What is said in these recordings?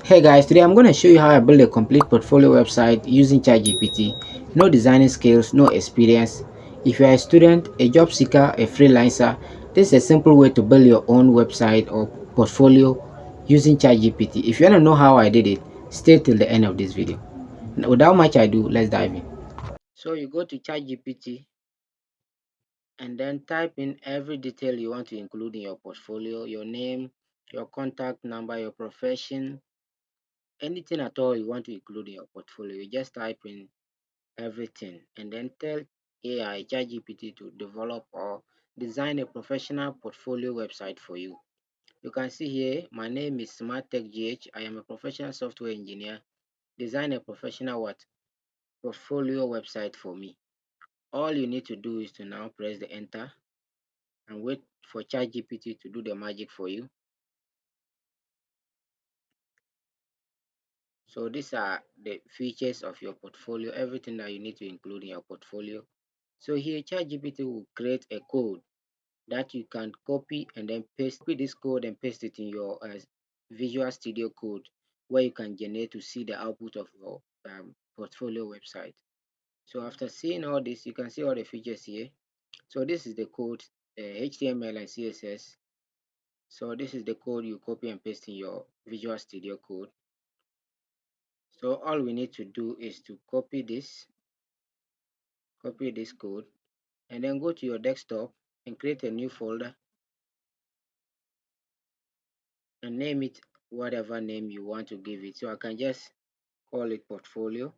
Hey guys, today I'm going to show you how I build a complete portfolio website using ChatGPT. No designing skills, no experience. If you're a student, a job seeker, a freelancer, this is a simple way to build your own website or portfolio using ChatGPT. If you want to know how I did it, stay till the end of this video. Now, without much ado, let's dive in. So you go to ChatGPT and then type in every detail you want to include in your portfolio, your name, your contact number, your profession, anything at all you want to include in your portfolio. You just type in everything and then tell AI ChatGPT to develop or design a professional portfolio website for you. You can see here, my name is SmartTechGH. I am a professional software engineer. Design a professional what portfolio website for me. All you need to do is to now press the enter and wait for ChatGPT to do the magic for you. So these are the features of your portfolio, everything that you need to include in your portfolio. So here ChatGPT will create a code that you can copy and then paste. Copy this code and paste it in your Visual Studio Code, where you can generate to see the output of your portfolio website. So after seeing all this, you can see all the features here. So this is the code, HTML and CSS. So this is the code you copy and paste in your Visual Studio Code. So all we need to do is to copy this code and then go to your desktop and create a new folder and name it whatever name you want to give it. So I can just call it portfolio.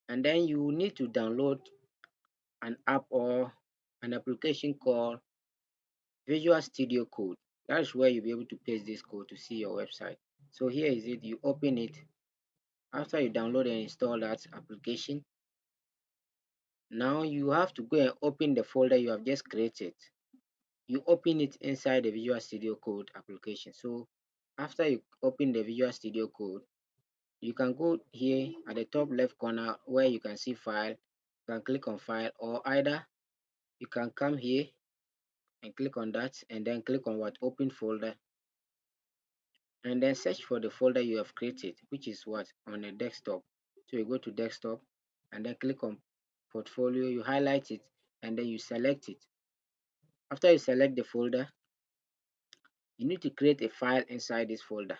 And then you need to download an app or an application called Visual Studio Code. That's where you'll be able to paste this code to see your website. So here is it. You open it. After you download and install that application, now you have to go and open the folder you have just created. You open it inside the Visual Studio Code application. So after you open the Visual Studio Code, you can go here at the top left corner where you can see file. You can click on file, or either you can come here and click on that and then click on what open folder and then search for the folder you have created, which is what on a desktop. So you go to desktop and then click on portfolio, you highlight it and then you select it. After you select the folder, you need to create a file inside this folder.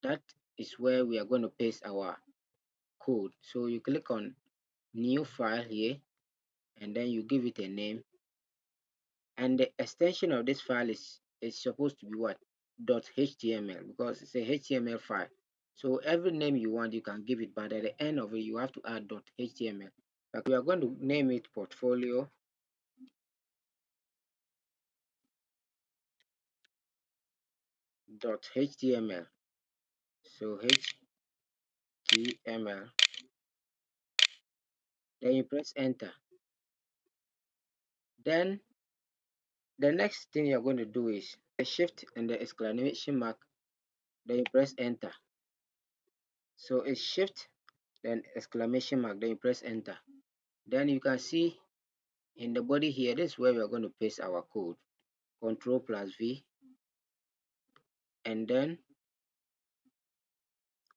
That is where we are going to paste our code. So you click on new file here and then you give it a name, and the extension of this file is supposed to be what .html, because it's a HTML file. So every name you want you can give it, but at the end of it you have to add .html. Like we are going to name it portfolio .html. So html, then you press enter. Then the next thing you're going to do is the shift and the exclamation mark, then you press enter. So it's shift then exclamation mark, then you press enter. Then you can see in the body here, this is where we are going to paste our code. Control plus V, and then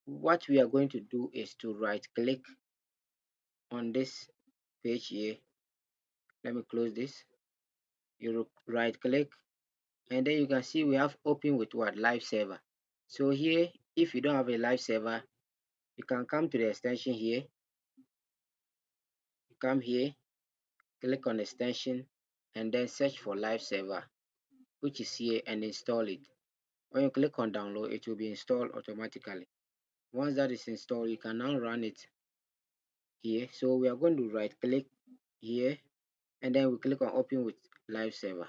what we are going to do is to right click on this page here. Let me close this. You right click and then you can see we have open with what live server. So here, if you don't have a live server, you can come to the extension here. You come here, click on extension and then search for live server, which is here, and install it. When you click on download, it will be installed automatically. Once that is installed, you can now run it here. So we are going to right click here and then we click on open with live server.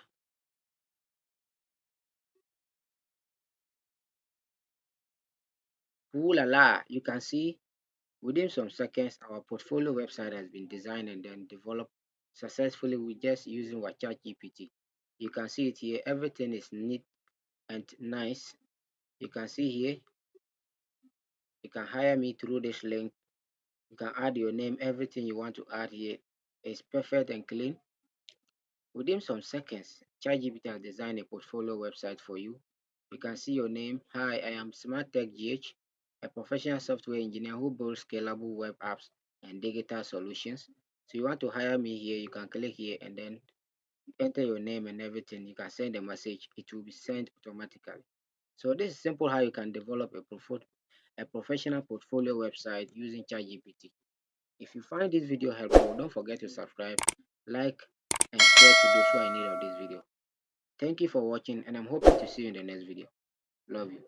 Ooh la la, you can see within some seconds our portfolio website has been designed and then developed successfully with just using our ChatGPT. You can see it here, everything is neat and nice. You can see here, you can hire me through this link. You can add your name, everything you want to add here is perfect and clean. Within some seconds, ChatGPT has designed a portfolio website for you. You can see your name. Hi, I am Smart Tech GH, a professional software engineer who builds scalable web apps and digital solutions. So you want to hire me here, you can click here and then enter your name and everything. You can send a message. It will be sent automatically. So this is simple how you can develop a professional portfolio website using ChatGPT. If you find this video helpful, don't forget to subscribe, like, and share to those who are in need of this video. Thank you for watching, and I'm hoping to see you in the next video. Love you.